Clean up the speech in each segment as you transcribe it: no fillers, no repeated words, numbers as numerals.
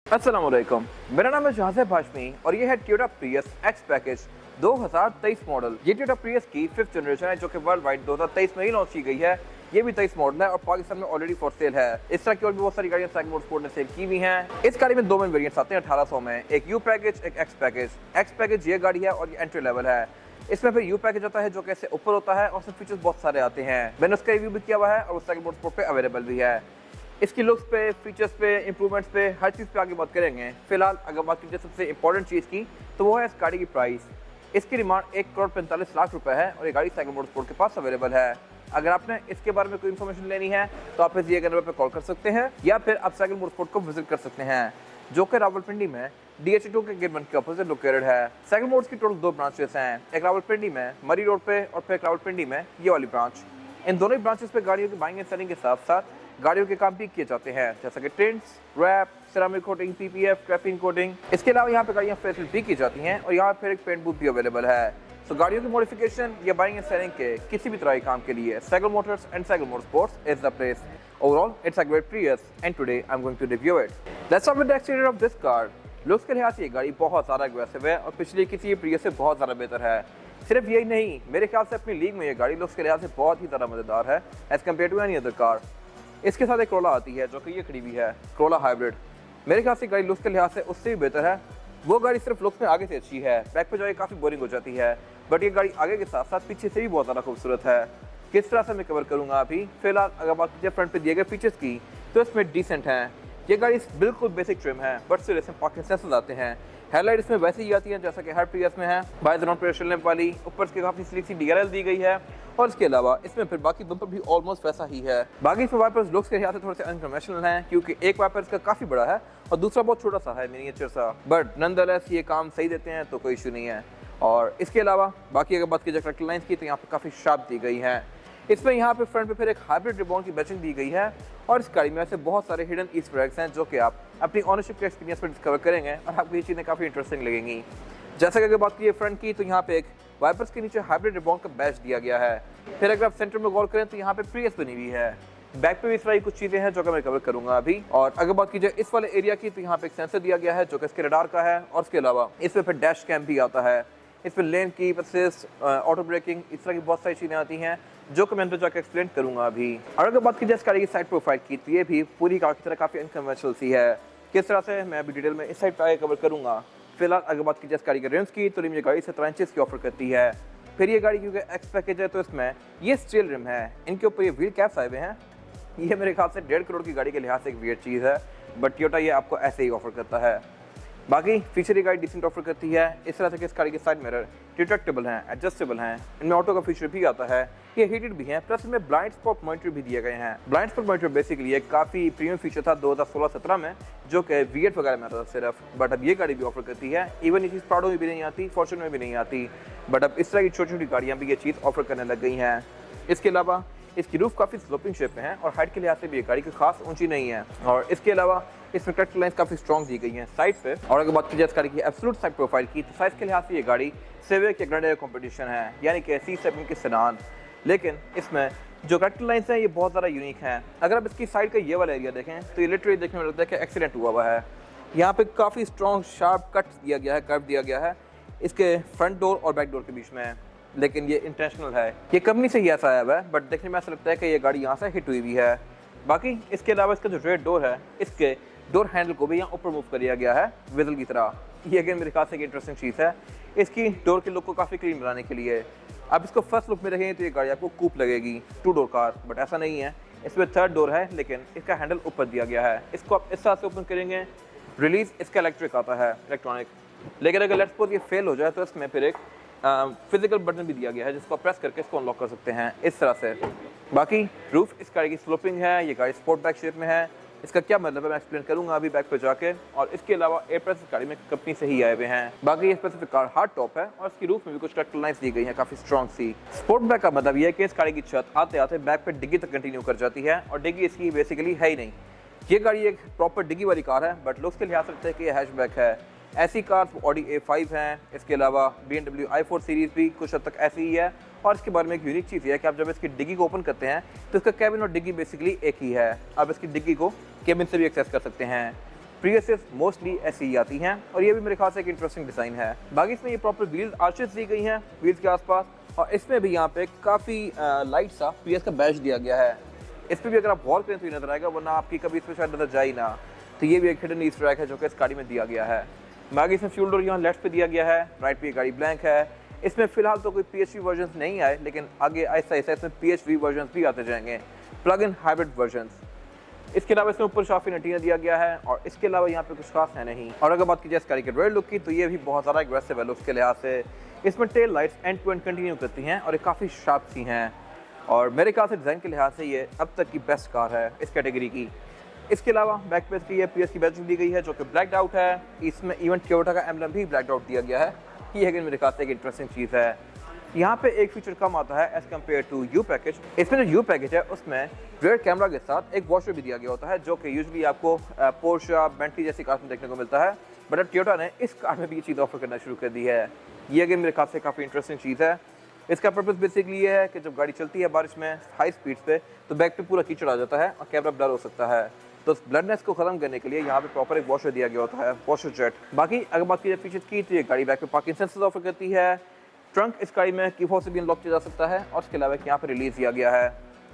अस्सलाम वालेकुम, मेरा नाम है जहाज़ हाशमी और ये है Toyota Prius X package 2023 model. ये टोयोटा प्रियस की 5th जनरेशन है जो कि वर्ल्ड वाइड 2023 में ही लॉन्च की गई है। ये भी 23 मॉडल है और पाकिस्तान में ऑलरेडी फॉर सेल है। इस तरह की और भी बहुत सारी गाड़ियां सैग मोटरस्पोर्ट ने सेल की हुई हैं। इस गाड़ी में दो मेन वेरिएंट्स आते हैं 1800 में, एक यू पैकेज, एक एक्स पैकेज। एक्स पैकेज ये गाड़ी है और ये एंट्री लेवल है। इसमें फिर यू पैकेज आता है जो कैसे ऊपर होता है और उसमें फीचर्स बहुत सारे आते हैं। मैंने उसका रिव्यू भी किया हुआ है और वो सैग मोटरस्पोर्ट पे अवेलेबल भी है। इसकी लुक्स पे, फीचर्स पे, इंप्रूवमेंट्स पे, हर चीज़ पे आगे बात करेंगे। फिलहाल अगर बात कीजिए सबसे इंपॉर्टेंट चीज़ की तो वो है इस गाड़ी की प्राइस। इसकी डिमांड 1,45,00,000 रुपए है और ये गाड़ी सैग मोटरस्पोर्ट के पास अवेलेबल है। अगर आपने इसके बारे में कोई इन्फॉर्मेशन लेनी है तो आप इस दिए गए नंबर पर कॉल कर सकते हैं या फिर आप सैग मोटरस्पोर्ट को विजिट कर सकते हैं जो कि रावलपिंडी में DH2 के गेट 1 के अपोजिट लोकेटेड है। सैग मोटर्स की टोटल 2 ब्रांचेस हैं, एक रावलपिंडी में मरी रोड पे और फिर एक रावलपिंडी में ये वाली ब्रांच। इन दोनों ही ब्रांचेस पे गाड़ियों की बाइंग एंड सेलिंग के साथ साथ गाड़ियों के काम भी किए जाते हैं जैसे कि tints, wrap, ceramic coating, PPF, trapping coating. इसके अलावा यहाँ पे गाड़ियाँ फेसिल भी की जाती हैं और यहाँ फिर एक पेंट बूथ भी अवेलेबल है। तो गाड़ियों की मॉडिफिकेशन या बाइंग एंड सेलिंग के किसी भी तरह के काम के लिए Sehgal motors and Sehgal motorsports is the place. Overall, it's a great Prius and today I'm going to review it. Let's start with the exterior of this car. Looks के लिहाज से ये गाड़ी बहुत ज़्यादा एग्रेसिव है और पिछली किसी प्रियस से बहुत ज़्यादा बेहतर है। सिर्फ यही नहीं, मेरे ख्याल से अपनी लीग में ये गाड़ी लुक्स के लिहाज से बहुत ही ज़्यादा मज़ेदार है as compare to any other car. इसके साथ एक क्रोला आती है जो कि ये खड़ी हुई है, क्रोला हाइब्रिड। मेरे ख्याल से गाड़ी लुक्स के लिहाज से उससे भी बेहतर है। वो गाड़ी सिर्फ लुक्स में आगे से अच्छी है, बैक पे जाके काफ़ी बोरिंग हो जाती है, बट ये गाड़ी आगे के साथ साथ पीछे से भी बहुत ज़्यादा खूबसूरत है। किस तरह से मैं कवर करूँगा अभी। फिलहाल अगर बात कीजिए फ्रंट पे दिए गए फीचर्स की तो इसमें डिसेंट हैं। ये गाड़ी बिल्कुल बेसिक ट्रिम है बट सिर्फ इसमें पॉकेट सेंसर्स आते हैं। हेडलाइट इसमें वैसे ही आती है जैसा कि हर प्रियस में है, बाइजोन प्रेशर लैंप वाली। ऊपर इसके काफ़ी स्लीक सी DRL दी गई है और इसके अलावा इसमें फिर बाकी बम्पर भी ऑलमोस्ट वैसा ही है। बाकी इसमें वाइपर्स लुक्स के हिसाब से थोड़े से अनकन्वेंशनल हैं क्योंकि एक वाइपर इसका काफ़ी बड़ा है और दूसरा बहुत छोटा सा है, मिनिएचर सा, बट नॉनदलेस ये काम सही देते हैं तो कोई इशू नहीं है। और इसके अलावा बाकी अगर बात की जाए करेक्टर लाइन्स की तो यहाँ पर काफ़ी शार्प दी गई है। इसमें यहाँ पे फ्रंट पे फिर एक हाइब्रिड रिबॉन की बैचिंग दी गई है और इस गाड़ी में ऐसे बहुत सारे हिडन ईस्टर एग्स हैं जो कि आप अपनी ऑनरशिप के एक्सपीरियंस पर डिस्कवर करेंगे और आपको ये चीज़ें काफ़ी इंटरेस्टिंग लगेंगी। जैसे कि अगर बात कीजिए फ्रंट की तो यहाँ पे एक वाइपर्स के नीचे हाइब्रिड रिबॉन का बैच दिया गया है। फिर अगर आप सेंटर में गौर करें तो यहाँ पे प्रियस बनी हुई है। बैक पे भी इस तरह की कुछ चीज़ें हैं जो कि मैं कवर करूंगा अभी। और अगर बात कीजिए इस वाले एरिया की तो यहाँ पे एक सेंसर दिया गया है जो कि इसके रडार का है और इसके अलावा इसमें फिर डैश कैम भी आता है। इसमें लेन की असिस्ट, ऑटो ब्रेकिंग, इस तरह की बहुत सारी चीज़ें आती हैं जो कि मैं तो जाकर एक्सप्लेन करूंगा अभी। और अगर बात की जाए इस गाड़ी की साइड प्रोफाइल की तो ये भी पूरी कार की तरह काफ़ी अनकन्वेंशनल सी है। किस तरह से मैं अभी डिटेल में इस साइड पर आगे कवर करूंगा। फिलहाल अगर बात की जाए इस गाड़ी के रिम्स की तो रिम ये गाड़ी 17 इंचेस की ऑफर करती है। फिर ये गाड़ी क्योंकि एक्स पैकेज है तो इसमें ये स्टील रिम है, इनके ऊपर ये व्हील कैप्स आए हुए हैं। ये मेरे ख्याल से 1.5 करोड़ की गाड़ी के लिहाज से एक वियर्ड चीज़ है, बट टोयोटा ये आपको ऐसे ही ऑफर करता है। बाकी फीचर ये गाड़ी डिसेंट ऑफर करती है। इस तरह से कि इस गाड़ी के साइड मिरर डिटेक्टेबल हैं, एडजस्टेबल हैं, इनमें ऑटो का फीचर भी आता है, ये हीटेड भी हैं, प्लस इनमें ब्लाइंड स्पॉट मॉनिटर भी दिए गए हैं। ब्लाइंड स्पॉट मॉनिटर बेसिकली एक काफ़ी प्रीमियम फीचर था 2016-17 में जो कि V8 वगैरह में आता था सिर्फ, बट अब ये गाड़ी भी ऑफर करती है। इवन ये चीज़ प्राडो में भी नहीं आती, फॉर्च्यूनर में भी नहीं आती, बट अब इस तरह की छोटी छोटी गाड़ियाँ भी ये चीज़ ऑफर करने लग गई हैं। इसके अलावा इसकी रूफ काफ़ी स्लोपिंग शेप में है और हाइट के लिहाज से भी ये गाड़ी की खास ऊंची नहीं है। और इसके अलावा इसमें कट लाइन्स काफ़ी स्ट्रॉन्ग दी गई हैं साइड पे। और अगर बात की जाए इस गाड़ी की एब्सोल्यूट साइड प्रोफाइल की तो साइज के लिहाज से ये गाड़ी सेवियर के ग्रैंड कंपटीशन है, यानी कि C7 के सेडान। लेकिन इसमें जो कट लाइन्स हैं ये बहुत ज़्यादा यूनिक हैं। अगर आप इसकी साइड का ये वाला एरिया देखें तो ये लिटरली देखने में लगता है कि एक्सीडेंट हुआ है। यहाँ पे काफ़ी स्ट्रॉन्ग शार्प कट दिया गया है, कर्व दिया गया है इसके फ्रंट डोर और बैक डोर के बीच में, लेकिन ये इंटेंशनल है। ये कंपनी से ही ऐसा आया हुआ है, बट देखने में ऐसा लगता है कि ये गाड़ी यहाँ से हिट हुई हुई है। बाकी इसके अलावा इसका जो रेड डोर है इसके डोर हैंडल को भी यहाँ ऊपर मूव कर दिया गया है विजल की तरह। ये अगेन मेरे ख्याल से एक इंटरेस्टिंग चीज़ है इसकी डोर के लुक को काफ़ी क्लीन बनाने के लिए। अब इसको फर्स्ट लुक में रखेंगे तो ये गाड़ी आपको कूप लगेगी, 2 डोर कार, बट ऐसा नहीं है। इसमें 3rd डोर है लेकिन इसका हैंडल ऊपर दिया गया है। इसको आप इस तरह से ओपन करेंगे, रिलीज इसका इलेक्ट्रिक आता है, इलेक्ट्रॉनिक। लेकिन अगर लेट्स सपोज ये फेल हो जाए तो इसमें फिर एक फिजिकल बटन भी दिया गया है जिसको प्रेस करके इसको अनलॉक कर सकते हैं इस तरह से। बाकी रूफ इस गाड़ी की स्लोपिंग है, ये गाड़ी स्पोर्ट बैक शेप में है। इसका क्या मतलब है मैं एक्सप्लेन करूंगा अभी बैक पे जाके। और इसके अलावा एयर प्रेस इस गाड़ी में कंपनी से ही आए हुए हैं। बाकी ये स्पेसिफिक कार हार्ड टॉप है और इसकी रूफ में भी कुछ कट लाइन्स दी गई हैं काफ़ी स्ट्रॉन्ग सी। स्पोर्ट बैक का मतलब ये है कि इस गाड़ी की छत आते आते बैक पे डिग्गी तक कंटिन्यू कर जाती है और डिग्गी इसकी बेसिकली है ही नहीं। ये गाड़ी एक प्रॉपर डिग्गी वाली कार है, बट लुक्स के लिहाज से लगता है कि ये हैचबैक है। ऐसी कार ऑडी A5 हैं, इसके अलावा BMW i4 सीरीज़ भी कुछ हद तक ऐसी ही है। और इसके बारे में एक यूनिक चीज़ है कि आप जब इसकी डिग्गी को ओपन करते हैं तो इसका कैबिन और डिग्गी बेसिकली एक ही है। आप इसकी डिग्गी को केबिन से भी एक्सेस कर सकते हैं। प्रियसेस मोस्टली ऐसी ही आती हैं और ये भी मेरे ख्याल से एक इंटरेस्टिंग डिज़ाइन है। बाकी इसमें ये प्रॉपर व्हील्स आर्चेस दी गई हैं व्हील्स के आसपास, और इसमें भी यहाँ पे काफ़ी लाइट सा प्रियस का बैच दिया गया है। इस पर भी अगर आप गौर करें तो ये नजर आएगा, वरना आपकी कभी इसमें शायद नजर जाए ना। तो ये भी एक हिडन ईस्टर एग है जो कि इस गाड़ी में दिया गया है। बाकी इसमें फ्यूल डोर यहाँ लेफ्ट पे दिया गया है, राइट पे गाड़ी ब्लैंक है। इसमें फिलहाल तो कोई PHV वर्जन नहीं आए, लेकिन आगे ऐसा ऐसा इसमें PHV वर्जन भी आते जाएंगे, प्लग इन हाइब्रिड वर्जन। इसके अलावा इसमें ऊपर शाफी नटीना दिया गया है और इसके अलावा यहाँ पे कुछ खास है नहीं। और अगर बात की जाए इस गाड़ी के रेयर लुक की, तो ये भी बहुत ज़्यादा एग्रेसिव है लुक्स के लिहाज से। इसमें tail lights end to end continue करती हैं और ये काफ़ी शार्प सी हैं, और मेरे ख्याल से डिज़ाइन के लिहाज से ये अब तक की बेस्ट कार है इस कैटेगरी की। इसके अलावा बैक पे इसकी PS की बैच दी गई है जो कि ब्लैक आउट है। इसमें इवन टोयोटा का एम्बलम भी ब्लैक आउट दिया गया है। ये है मेरे ख्याल से एक इंटरेस्टिंग चीज़ है। यहाँ पे एक फीचर कम आता है as compare to U package. इसमें जो यू पैकेज है उसमें रेयर कैमरा के साथ एक वॉशर भी दिया गया होता है, जो कि यूजुअली आपको पोर्शा बेंटली जैसी कार में देखने को मिलता है, बट अब टोयोटा ने इस कार में भी ये चीज़ ऑफर करना शुरू कर दी है। ये अगेन मेरे ख्याल से काफ़ी इंटरेस्टिंग चीज़ है। इसका पर्पस बेसिकली ये है कि जब गाड़ी चलती है बारिश में हाई स्पीड पे, तो बैक पे पूरा कीचड़ आ जाता है और कैमरा ब्लर हो सकता है। तो उस ब्लरनेस को खत्म करने के लिए यहाँ पे प्रॉपर एक वॉशर दिया गया होता है, वॉशर जेट। बाकी अगर बात की जाए फीचर्स की, तो ये गाड़ी बैक पे पार्किंग सेंसर्स ऑफर करती है। ट्रंक इस गाड़ी में की फोर्स से भी अनलॉक किया जा सकता है, और इसके अलावा यहाँ पे रिलीज दिया गया है।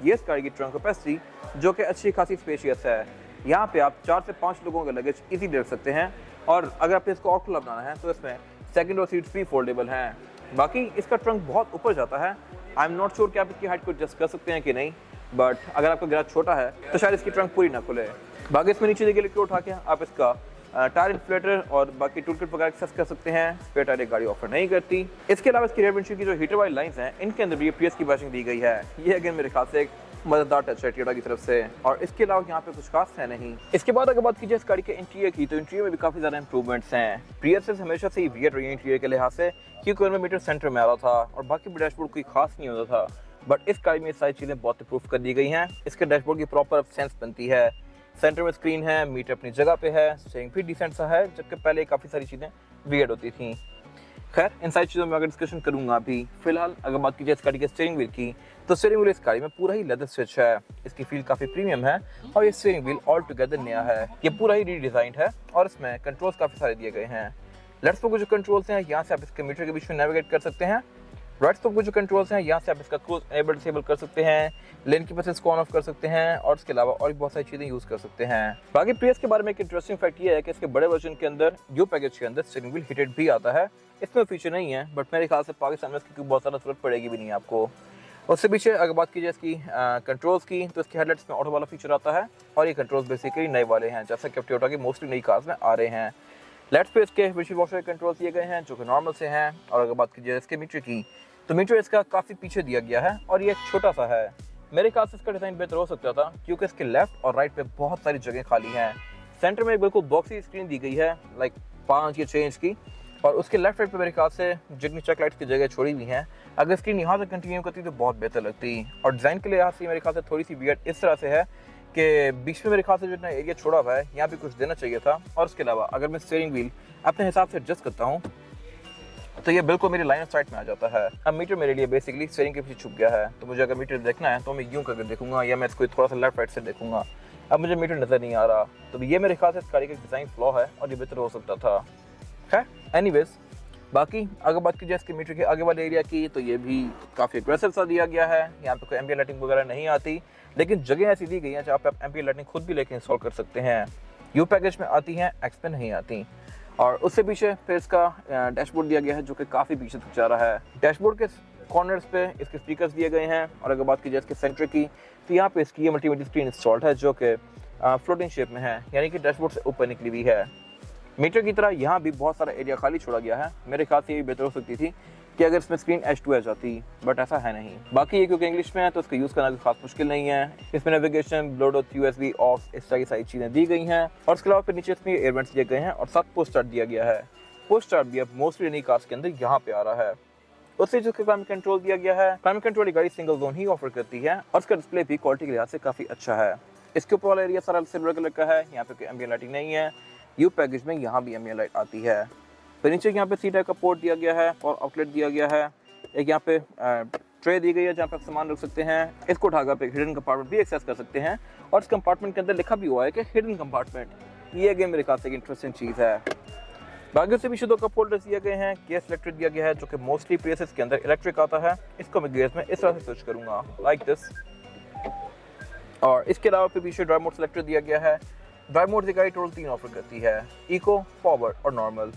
ये इस गाड़ी की ट्रंक कैपेसिटी जो कि अच्छी खासी स्पेशियस है। यहाँ पे आप 4 से 5 लोगों का लगेज इजीली रख सकते हैं, और अगर आप इसको और खुला बनाना है तो इसमें सेकंड और सीट्स भी फोल्डेबल हैं। बाकी इसका ट्रंक बहुत ऊपर जाता है। आई एम नॉट श्योर कि आप इसकी हाइट को एडजस्ट कर सकते हैं कि नहीं, बट अगर आपका गैराज छोटा है तो शायद इसकी ट्रंक पूरी ना खुले। बाकी इसमें नीचे के लिए उठा के आप इसका टायर इन्फ्लेटर और बाकी टूल किट वगैरह एक्सेस कर सकते हैं। स्पेयर टायर गाड़ी ऑफर नहीं करती। इसके अलावा इसकी रेयर विंडशील्ड की जो हीटर वाली लाइंस हैं, इनके अंदर भी PS की बैचिंग दी गई है। ये अगेन मेरे ख्याल से एक मजेदार टच है टोयोटा की तरफ से, और इसके अलावा यहाँ पे कुछ खास है नहीं। इसके बाद अगर बात की जाए इस गाड़ी के इंटीरियर की, तो इंटीरियर में भी काफी ज्यादा इंप्रूवमेंट्स हैं। प्रियस हमेशा से ही वियर्ड रही है इंटीरियर के लिहाज से, क्योंकि उनमें मीटर सेंटर में आ रहा था और बाकी डैशबोर्ड कोई खास नहीं होता था, बट इस गाड़ी में सारी चीजें बहुत इंप्रूव कर दी गई हैं। इसके डैशबोर्ड की प्रॉपर सेंस बनती है, सेंटर में स्क्रीन है, मीटर अपनी जगह पे है, स्टीयरिंग भी डिसेंट सा है, जबकि पहले काफ़ी सारी चीज़ें वियर्ड होती थी। खैर इन सारी चीज़ों में अगर डिस्कशन करूंगा अभी। फिलहाल अगर बात की जाए इस गाड़ी के स्टीयरिंग व्हील की, तो स्टीयरिंग व्हील इस गाड़ी में पूरा ही लेदर स्विच है। इसकी फील काफ़ी प्रीमियम है और ये स्टीयरिंग व्हील ऑल टुगेदर नया है। ये पूरा ही रीडिज़ाइंड है और इसमें कंट्रोल्स काफ़ी सारे दिए गए हैं। लेफ्ट स्पोक जो कंट्रोल्स हैं, यहाँ से आप इसके मीटर के बीच में नेविगेट कर सकते हैं। राइट स्पोक जो कंट्रोल्स हैं, यहाँ से आप इसका क्रूज एनेबल डिसेबल कर सकते हैं, लेन की प्रेसेंस को ऑन ऑफ कर सकते हैं, और इसके अलावा और भी बहुत सारी चीज़ें यूज़ कर सकते हैं। बाकी प्रियस के बारे में एक इंटरेस्टिंग फैक्ट ये है कि इसके बड़े वर्जन के अंदर यू पैकेज के अंदर स्टीयरिंग व्हील हीटेड भी आता है। इसमें फीचर नहीं है, बट मेरे ख्याल से पाकिस्तान में इसकी बहुत ज़्यादा जरूरत पड़ेगी भी नहीं आपको। उससे पीछे अगर बात की जाए इसकी कंट्रोल्स की, तो इसके हेडलाइट्स में ऑटो वाला फीचर आता है, और ये कंट्रोल्स बेसिकली नए वाले हैं, जैसा कि टोयोटा की मोस्टली नई कार्स में आ रहे हैं। लेफ्ट पे इसके विंडशील्ड वॉशर कंट्रोल दिए गए हैं जो कि नॉर्मल से हैं। और अगर बात की जाए इसके मीटर की, तो मीटर इसका काफ़ी पीछे दिया गया है और ये छोटा सा है। मेरे ख्याल से इसका डिज़ाइन बेहतर हो सकता था, क्योंकि इसके लेफ्ट और राइट पे बहुत सारी जगह खाली हैं। सेंटर में एक बिल्कुल बॉक्सी स्क्रीन दी गई है, लाइक 5 या 6 इंच की, और उसके लेफ्ट राइट पे मेरे ख्याल से जितनी चेक लाइट्स की जगह छोड़ी हुई हैं, अगर स्क्रीन यहाँ से कंटिन्यू करती तो बहुत बेहतर लगती। और डिज़ाइन के लिहाज से मेरे ख्याल से थोड़ी सी वियर्ड इस तरह से है कि बीच में मेरे ख्याल से जितना एरिया छोड़ा हुआ है, यहाँ भी कुछ देना चाहिए था। और उसके अलावा अगर मैं स्टीयरिंग व्हील अपने हिसाब से एडजस्ट करता हूँ, तो ये बिल्कुल मेरी लाइन ऑफ साइट में आ जाता है। अब मीटर मेरे लिए बेसिकली स्टीयरिंग के पीछे छुप गया है, तो मुझे अगर मीटर देखना है तो मैं यूं करके देखूंगा, या मैं इसको थोड़ा सा लेफ्ट राइट से देखूंगा। अब मुझे मीटर नज़र नहीं आ रहा, तो ये मेरे ख्याल से इस गाड़ी का डिज़ाइन फ्लॉ है और ये बेहतर हो सकता था। खैर एनीवेज, बाकी अगर बात की जाए इसके मीटर के आगे वाले एरिया की, तो ये भी काफ़ी एग्रेसिव सा दिया गया है। यहाँ पे कोई एम्बिएंट लाइटिंग वगैरह नहीं आती, लेकिन जगह ऐसी दी गई है जहाँ पे आप एम्बिएंट लाइटिंग खुद भी लेके इंस्टॉल कर सकते हैं। यू पैकेज में आती हैं, एक्स में नहीं आती। और उससे पीछे फिर इसका डैशबोर्ड दिया गया है जो कि काफ़ी पीछे तक जा रहा है। डैशबोर्ड के कॉर्नर्स पे इसके स्पीकर्स दिए गए हैं। और अगर बात की जाए इसके सेंटर की, तो यहाँ पे इसकी मल्टीमीडिया स्क्रीन इंस्टॉल्ड है जो कि फ्लोटिंग शेप में है, यानी कि डैशबोर्ड से ऊपर निकली हुई है। मीटर की तरह यहाँ भी बहुत सारा एरिया खाली छोड़ा गया है। मेरे ख्याल से ये बेहतर हो सकती थी कि अगर इसमें स्क्रीन H2 जाती, बट ऐसा है नहीं। बाकी ये क्योंकि इंग्लिश में है तो इसका यूज़ करना कोई खास मुश्किल नहीं है। इसमें नेविगेशन, ब्लूटूथ, USB ऑफ, इस तरह की सारी चीज़ें दी गई हैं। और उसके अलावा फिर नीचे इसमें एयर वेंट्स दिए गए हैं और साथ पुश स्टार्ट दिया गया है। पुश स्टार्ट भी अब मोस्टली नई कार्स के अंदर यहाँ पे आ रहा है। उससे जो क्लाइमेट कंट्रोल दिया गया है, क्लाइमेट कंट्रोल गाड़ी सिंगल जोन ही ऑफर करती है और उसका डिस्प्ले भी क्वालिटी के लिहाज से काफ़ी अच्छा है। इसके ऊपर वाला एरिया सारा सिल्वर कलर का है, यहाँ पे कोई एम्बिएंट लाइटिंग नहीं है। यू पैकेज में यहाँ भी एम्बिएंट लाइट आती है। फिर नीचे यहाँ पे सी टाइप का पोर्ट दिया गया है और आउटलेट दिया गया है। एक यहाँ पे ट्रे दी गई है जहाँ पे आप सामान रख सकते हैं। इसको उठाकर आप एक हिडन कंपार्टमेंट भी एक्सेस कर सकते हैं और इस कंपार्टमेंट के अंदर लिखा भी हुआ है कि हिडन कंपार्टमेंट। ये अगेन मेरे ख्याल से एक इंटरेस्टिंग चीज़ है। बाकी से भी दो कप होल्डर्स दिए गए हैं, गियर सेलेक्टर दिया गया है जो कि मोस्टली प्रियस के अंदर इलेक्ट्रिक आता है। इसको मैं गियर्स में इस तरह से स्विच करूँगा लाइक दिस। और इसके अलावा फिर पीछे ड्राइव मोड सेलेक्टर दिया गया है। ड्राइव मोड की गाड़ी टोटल 3 ऑफर करती है, इको, फॉरवर्ड और नॉर्मल।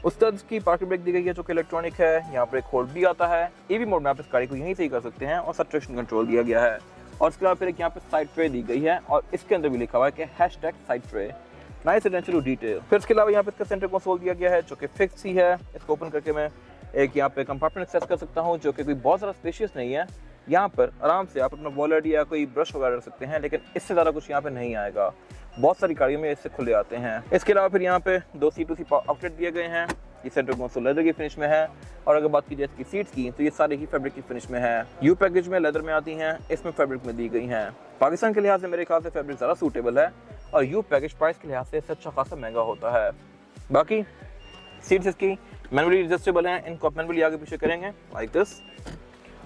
उस तरह की पार्किंग ब्रेक दी गई है जो कि इलेक्ट्रॉनिक है। यहाँ पर एक होल्ड भी आता है। ईवी मोड में आप इस गाड़ी को यहीं से ही कर सकते हैं और सब ट्रैक्शन कंट्रोल दिया गया है। और इसके अलावा फिर एक यहाँ पे साइड ट्रे दी गई है और इसके अंदर भी लिखा हुआ है कि #side tray, nice attention to detail. फिर इसके अलावा यहाँ पे इसका सेंटर कंसोल दिया गया है जो कि फिक्स ही है। इसको ओपन करके मैं एक यहाँ पे कंपार्टमेंट एक्सेस कर सकता हूँ जो कि कोई बहुत ज़्यादा स्पेशियस नहीं है। यहाँ पर आराम से आप अपना वॉलेट या कोई ब्रश वगैरह रख सकते हैं, लेकिन इससे ज़्यादा कुछ यहाँ पे नहीं आएगा। बहुत सारी गाड़ियों में इससे खुले आते हैं। इसके अलावा फिर यहाँ पे 2 C2C आउटलेट दिए गए हैं। ये सेंटर कंसोल लेदर की फिनिश में है। और अगर बात की जाए इसकी सीट्स की तो ये सारे ही फैब्रिक की फिनिश में है। यू पैकेज में लेदर में आती हैं, इसमें फैब्रिक में दी गई हैं। पाकिस्तान के लिहाज से मेरे ख्याल से फैब्रिक ज़्यादा सूटेबल है और यू पैकेज प्राइस के लिहाज से इससे अच्छा खासा महंगा होता है। बाकी सीट्स इसकी मैनुअली एडजस्टेबल हैं, इनको मैनुअली आगे पीछे करेंगे लाइक दिस।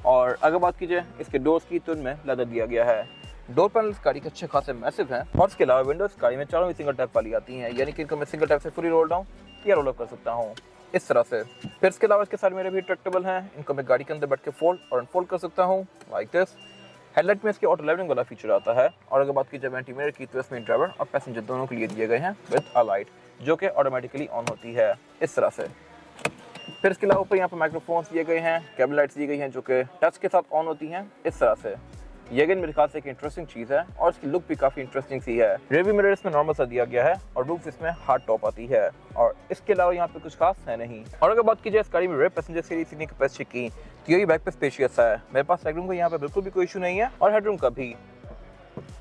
और अगर बात की जाए इसके डोर्स की तो इनमें लेदर दिया गया है। डोर पैनल्स गाड़ी के अच्छे खासे मैसिव हैं। और इसके अलावा विंडोज गाड़ी में चारों ही सिंगल टैप वाली आती हैं, यानी कि इनको मैं सिंगल टैप से फुली रोल डाउन या रोल अप कर सकता हूँ इस तरह से। फिर इसके अलावा इसके सारे मेरे भी ट्रैक्टेबल हैं, इनको मैं गाड़ी के अंदर बैठ के फोल्ड और अनफोल्ड कर सकता हूँ लाइक दिस। हेडलाइट में इसके ऑटो लाइटिंग वाला फीचर आता है। और अगर बात की जाए एंटी मिरर की तो इसमें ड्राइवर और पैसेंजर दोनों के लिए दिए गए हैं विद अ लाइट जो कि ऑटोमेटिकली ऑन होती है इस तरह से। फिर इसके अलावा ऊपर यहाँ पर माइक्रोफोन्स दिए गए हैं, केबल लाइट्स दी गई हैं जो कि टच के साथ ऑन होती हैं इस तरह से। ये अगेन मेरे ख्याल से एक इंटरेस्टिंग चीज़ है और इसकी लुक भी काफ़ी इंटरेस्टिंग सी है। रियर व्यू मिरर इसमें नॉर्मल सा दिया गया है और रूफ इसमें हार्ड टॉप आती है। और इसके अलावा यहाँ पे कुछ खास है नहीं। और अगर बात की जाए इस गाड़ी में रेयर पैसेंजर सीटिंग कैपेसिटी की तो ये बैक पे स्पेशियस है। मेरे पास लेगरूम का यहाँ पे बिल्कुल भी कोई इशू नहीं है और हेडरूम का भी।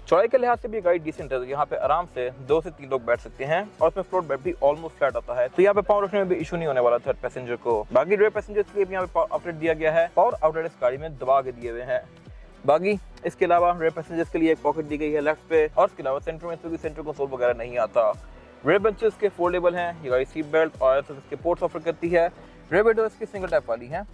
चौड़ाई के लिहाज से भी गाड़ी डिसेंट है, यहाँ पे आराम से 2 से 3 लोग बैठ सकते हैं और इसमें फ्लोर बेड भी ऑलमोस्ट फ्लैट आता है, तो यहाँ पे पावर रखने में भी इशू नहीं होने वाला थर्ड पैसेंजर को। बाकी रेयर पैसेंजर के लिए भी यहाँ पे पावर आउटलेट दिया गया है। पावर आउटलेट इस गाड़ी में दबा के दिए हुए हैं। बाकी इसके अलावा रेयर पैसेंजर्स के लिए एक पॉकेट दी गई है लेफ्ट पे। और इसके अलावा सेंटर में इसमें भी सेंटर कंसोल वगैरह नहीं आता। रेयर बेंचेस के फोल्डेबल हैं। ये गाड़ी सीट बेल्ट और इसके पोर्ट्स ऑफर करती है। रेयर विंडोज की सिंगल टैप वाली हैं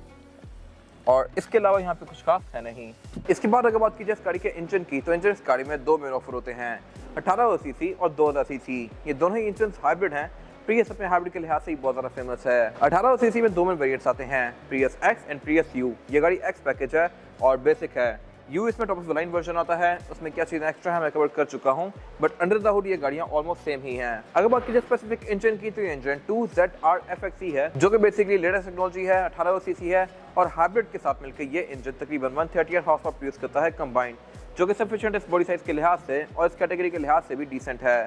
और इसके अलावा यहाँ पे कुछ खास है नहीं। इसके बाद अगर बात की जाए इस गाड़ी के इंजन की तो इंजन इस गाड़ी में 2 मेन ऑफर होते हैं, 1800 सीसी और 2000 सीसी। ये दोनों ही इंजन हाइब्रिड हैं। प्रियस अपने हाइब्रिड के लिहाज से ही बहुत ज़्यादा फेमस है। 1800 सीसी में 2 मेन वेरिएंट्स आते हैं, Prius X and Prius U. ये गाड़ी एक्स पैकेज है और बेसिक है। यू इसमें top of the line version आता है, उसमें क्या चीज़ें एक्स्ट्रा है मैं कवर कर चुका हूँ, बट अंडर द हुड ये गाड़ियाँ ऑलमोस्ट सेम ही हैं। अगर बात की जाए स्पेसिफिक इंजन की तो ये इंजन 2ZR-FXE है जो कि बेसिकली लेटेस्ट टेक्नोलॉजी है, 1800 सीसी है और हाइब्रिड के साथ मिलकर ये इंजन तकरीबन 138 हॉर्स पावर प्रोड्यूस करता है कंबाइंड, जो कि सफिशिएंट इस बॉडी साइज के लिहाज से और इस कैटेगरी के लिहाज से भी डिसेंट है।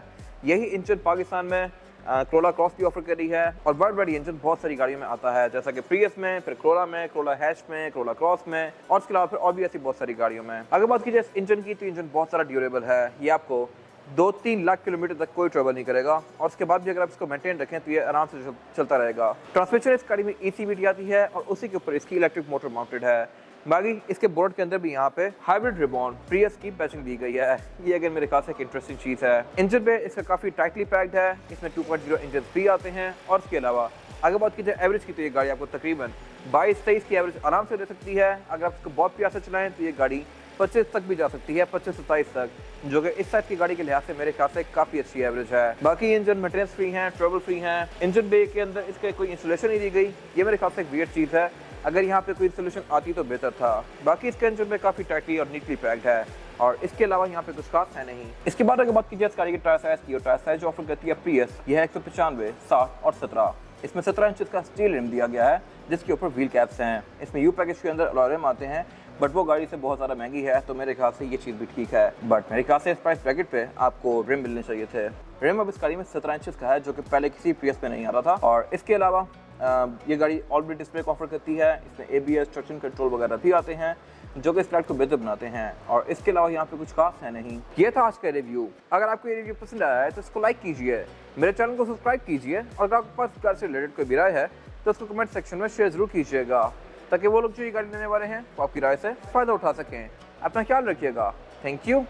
यही इंजन पाकिस्तान में क्रोला क्रॉस भी ऑफर कर रही है और वर्ल्ड वाइड इंजन बहुत सारी गाड़ियों में आता है, जैसा कि प्रियस में, फिर क्रोला में, क्रोला हैच में, क्रोला क्रॉस में और इसके अलावा फिर और भी ऐसी बहुत सारी गाड़ियों में। अगर बात की जाए इंजन की तो इंजन बहुत सारा ड्यूरेबल है। ये आपको 2-3 लाख किलोमीटर तक कोई ट्रेवल नहीं करेगा और उसके बाद भी अगर आप इसको मेंटेन रखें तो ये आराम से चलता रहेगा। ट्रांसमिशन इस गाड़ी में ECVT आती है और उसी के ऊपर इसकी इलेक्ट्रिक मोटर माउंटेड है। बाकी इसके बोर्ड के अंदर भी यहाँ पे हाइब्रिड रिबॉन प्रियस की पैचिंग दी गई है। ये अगर मेरे ख्याल से एक इंटरेस्टिंग चीज़ है। इंजन पे इसका काफ़ी टाइटली पैक्ड है। इसमें 2.0 इंजन फ्री आते हैं और इसके अलावा अगर बात की जाए एवरेज की तो ये गाड़ी आपको तकरीबन 22-23 की एवरेज आराम से दे सकती है। अगर आप इसको बहुत प्यार से चलाएं तो ये गाड़ी 25 तक भी जा सकती है, 25-27 तक, जो कि इस साइड की गाड़ी के लिहाज से मेरे ख्याल से काफ़ी अच्छी एवरेज है। बाकी इंजन मेंटेनेंस फ्री हैं, ट्रेवल फ्री हैं। इंजन बे के अंदर इसके कोई इंस्टॉलेशन नहीं दी गई, ये मेरे ख्याल से एक वियर्ड चीज़ है। अगर यहाँ पे कोई इंस्टॉलेशन आती तो बेहतर था। बाकी इसका इंजन में काफ़ी टाइटली और नीटली पैक्ड है और इसके अलावा यहाँ पे कुछ खास है नहीं। इसके बाद अगर बात की जाए इस गाड़ी के टायर साइज की, और टायर साइज जो ऑफर करती है प्रियस, यह है 195, 60 और 17। इसमें 17 इंच का स्टील रिम दिया गया है जिसके ऊपर व्हील कैप्स हैं। इसमें यू पैकेज के अंदर अलॉय रिम आते हैं, बट वो गाड़ी से बहुत ज़्यादा महंगी है, तो मेरे ख्याल से ये चीज़ भी ठीक है। बट मेरे ख्याल से इस प्राइस ब्रैकेट पे आपको रिम मिलने चाहिए थे। रिम अब इस गाड़ी में 17 इंच का है जो कि पहले किसी प्रियस में नहीं आ रहा था। और इसके अलावा ये गाड़ी ऑलरेडी डिस्प्ले ऑफर करती है। इसमें ABS, ट्रैक्शन कंट्रोल वगैरह भी आते हैं जो कि इस गाड़ी को बेहतर बनाते हैं। और इसके अलावा यहाँ पे कुछ खास है नहीं। ये था आज का रिव्यू। अगर आपको ये रिव्यू पसंद आया है तो इसको लाइक कीजिए, मेरे चैनल को सब्सक्राइब कीजिए और अगर आपके पास कार से रिलेटेड कोई भी राय है तो उसको कमेंट सेक्शन में शेयर जरूर कीजिएगा, ताकि वो लोग जो ये गाड़ी लेने वाले हैं वो आपकी राय से फ़ायदा उठा सकें। अपना ख्याल रखिएगा। Thank you.